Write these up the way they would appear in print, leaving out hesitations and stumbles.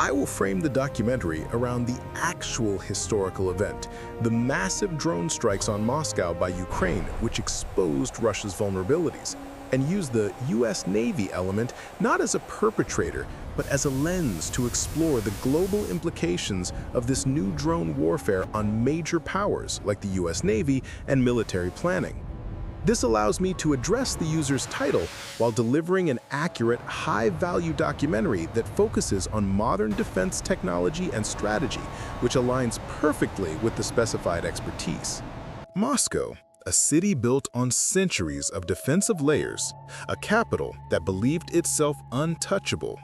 I will frame the documentary around the actual historical event, the massive drone strikes on Moscow by Ukraine, which exposed Russia's vulnerabilities, and use the US Navy element not as a perpetrator, but as a lens to explore the global implications of this new drone warfare on major powers like the US Navy and military planning. This allows me to address the user's title while delivering an accurate, high-value documentary that focuses on modern defense technology and strategy, which aligns perfectly with the specified expertise. Moscow, a city built on centuries of defensive layers, a capital that believed itself untouchable,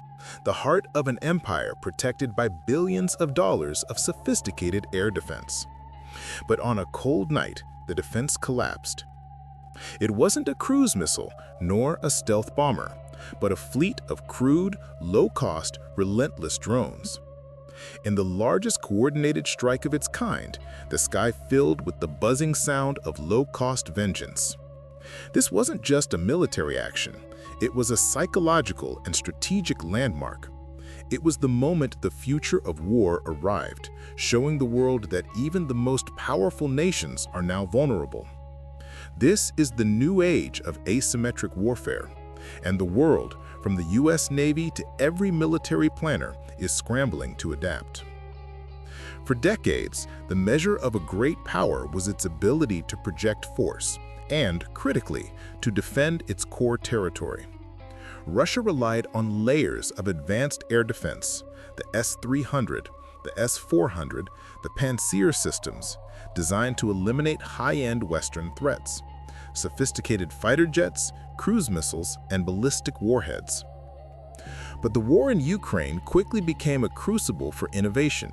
the heart of an empire protected by billions of dollars of sophisticated air defense. But on a cold night, the defense collapsed. It wasn't a cruise missile, nor a stealth bomber, but a fleet of crude, low-cost, relentless drones. In the largest coordinated strike of its kind, the sky filled with the buzzing sound of low-cost vengeance. This wasn't just a military action, it was a psychological and strategic landmark. It was the moment the future of war arrived, showing the world that even the most powerful nations are now vulnerable. This is the new age of asymmetric warfare, and the world, from the US Navy to every military planner, is scrambling to adapt. For decades, the measure of a great power was its ability to project force and, critically, to defend its core territory. Russia relied on layers of advanced air defense, the S-300, the S-400, the Pantsir systems, designed to eliminate high-end Western threats, sophisticated fighter jets, cruise missiles, and ballistic warheads. But the war in Ukraine quickly became a crucible for innovation.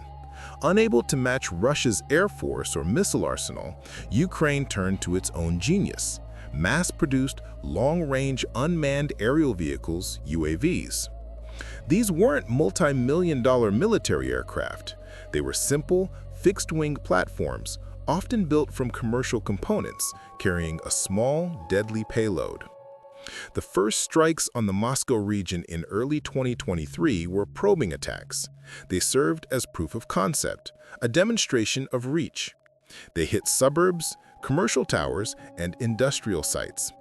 Unable to match Russia's air force or missile arsenal, Ukraine turned to its own genius: mass-produced, long-range unmanned aerial vehicles, UAVs. These weren't multi-million-dollar military aircraft. They were simple, fixed-wing platforms, often built from commercial components, carrying a small, deadly payload. The first strikes on the Moscow region in early 2023 were probing attacks. They served as proof of concept, a demonstration of reach. They hit suburbs, commercial towers, and industrial sites.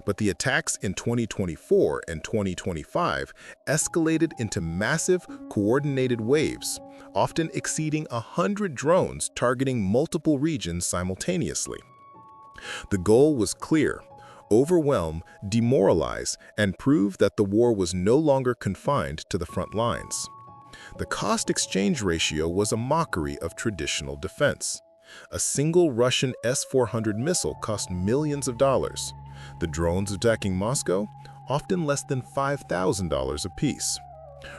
But the attacks in 2024 and 2025 escalated into massive, coordinated waves, often exceeding 100 drones targeting multiple regions simultaneously. The goal was clear: overwhelm, demoralize, and prove that the war was no longer confined to the front lines. The cost-exchange ratio was a mockery of traditional defense. A single Russian S-400 missile cost millions of dollars. The drones attacking Moscow, often less than $5,000 apiece.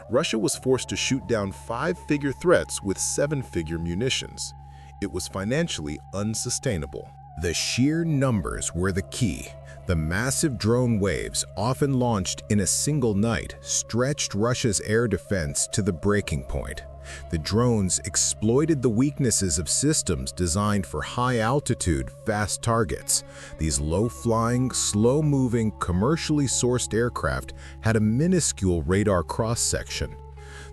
Russia was forced to shoot down 5-figure threats with 7-figure munitions. It was financially unsustainable. The sheer numbers were the key. The massive drone waves, often launched in a single night, stretched Russia's air defense to the breaking point. The drones exploited the weaknesses of systems designed for high-altitude, fast targets. These low-flying, slow-moving, commercially sourced aircraft had a minuscule radar cross-section.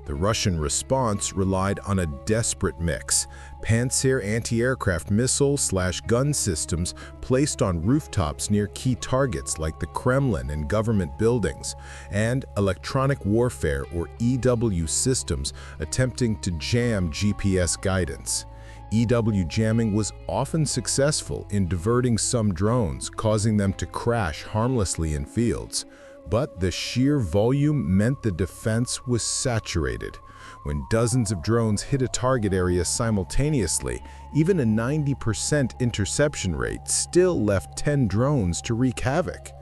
The Russian response relied on a desperate mix: Pantsir anti-aircraft missile/gun systems placed on rooftops near key targets like the Kremlin and government buildings, and electronic warfare or EW systems attempting to jam GPS guidance. EW jamming was often successful in diverting some drones, causing them to crash harmlessly in fields. But the sheer volume meant the defense was saturated. When dozens of drones hit a target area simultaneously, even a 90% interception rate still left 10 drones to wreak havoc.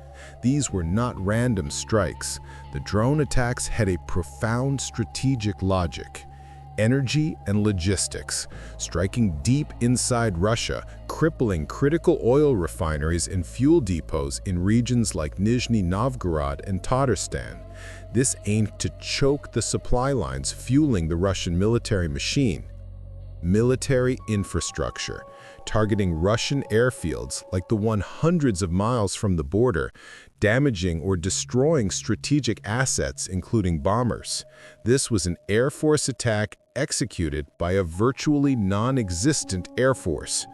These were not random strikes. The drone attacks had a profound strategic logic: energy and logistics, striking deep inside Russia, crippling critical oil refineries and fuel depots in regions like Nizhny Novgorod and Tatarstan. This aimed to choke the supply lines fueling the Russian military machine. Military infrastructure, targeting Russian airfields like the one hundreds of miles from the border, damaging or destroying strategic assets, including bombers. This was an Air Force attack executed by a virtually non-existent Air Force.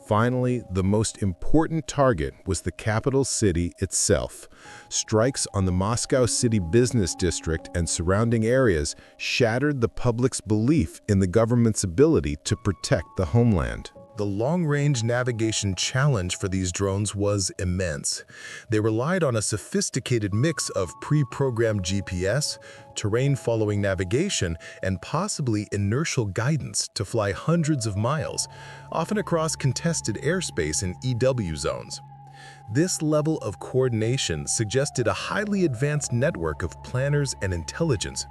Finally, the most important target was the capital city itself. Strikes on the Moscow City Business District and surrounding areas shattered the public's belief in the government's ability to protect the homeland. The long-range navigation challenge for these drones was immense. They relied on a sophisticated mix of pre-programmed GPS, terrain-following navigation, and possibly inertial guidance to fly hundreds of miles, often across contested airspace in EW zones. This level of coordination suggested a highly advanced network of planners and intelligence.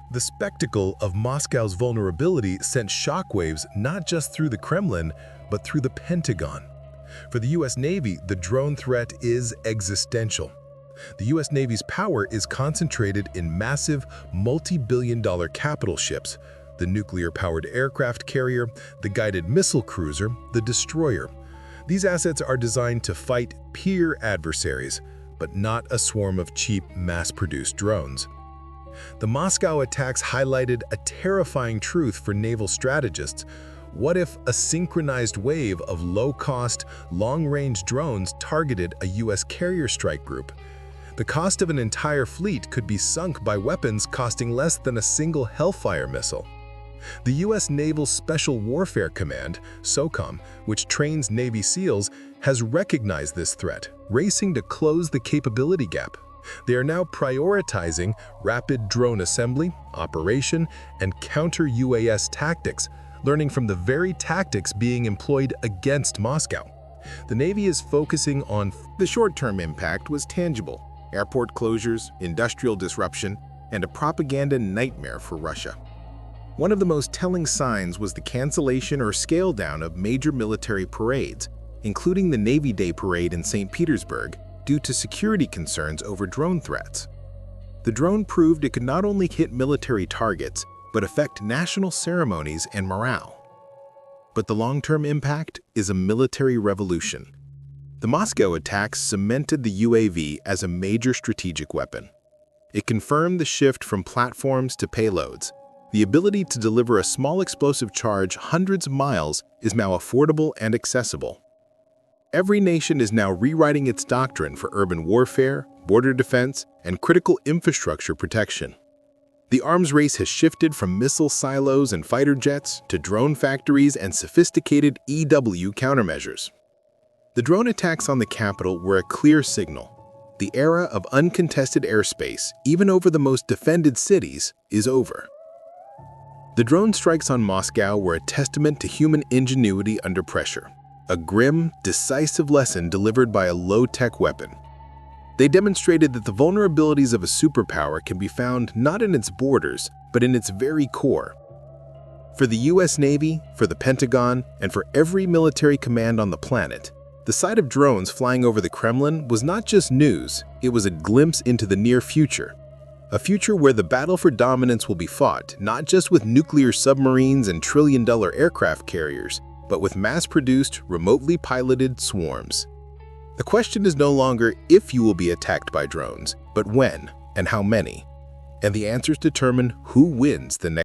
The spectacle of Moscow's vulnerability sent shockwaves not just through the Kremlin, but through the Pentagon. For the U.S. Navy, the drone threat is existential. The U.S. Navy's power is concentrated in massive, multi-billion-dollar capital ships, the nuclear-powered aircraft carrier, the guided missile cruiser, the destroyer. These assets are designed to fight peer adversaries, but not a swarm of cheap, mass-produced drones. The Moscow attacks highlighted a terrifying truth for naval strategists. What if a synchronized wave of low-cost, long-range drones targeted a U.S. carrier strike group? The cost of an entire fleet could be sunk by weapons costing less than a single Hellfire missile. The U.S. Naval Special Warfare Command, SOCOM, which trains Navy SEALs, has recognized this threat, racing to close the capability gap. They are now prioritizing rapid drone assembly, operation, and counter-UAS tactics, learning from the very tactics being employed against Moscow. The Navy is focusing on The short-term impact was tangible: airport closures, industrial disruption, and a propaganda nightmare for Russia. One of the most telling signs was the cancellation or scale-down of major military parades, including the Navy Day Parade in St. Petersburg, due to security concerns over drone threats. The drone proved it could not only hit military targets, but affect national ceremonies and morale. But the long-term impact is a military revolution. The Moscow attacks cemented the UAV as a major strategic weapon. It confirmed the shift from platforms to payloads. The ability to deliver a small explosive charge hundreds of miles is now affordable and accessible. Every nation is now rewriting its doctrine for urban warfare, border defense, and critical infrastructure protection. The arms race has shifted from missile silos and fighter jets to drone factories and sophisticated EW countermeasures. The drone attacks on the capital were a clear signal. The era of uncontested airspace, even over the most defended cities, is over. The drone strikes on Moscow were a testament to human ingenuity under pressure. A grim, decisive lesson delivered by a low-tech weapon. They demonstrated that the vulnerabilities of a superpower can be found not in its borders, but in its very core. For the U.S. Navy, for the Pentagon, and for every military command on the planet, the sight of drones flying over the Kremlin was not just news, it was a glimpse into the near future. A future where the battle for dominance will be fought not just with nuclear submarines and trillion-dollar aircraft carriers, but with mass-produced, remotely piloted swarms. The question is no longer if you will be attacked by drones, but when and how many. And the answers determine who wins the next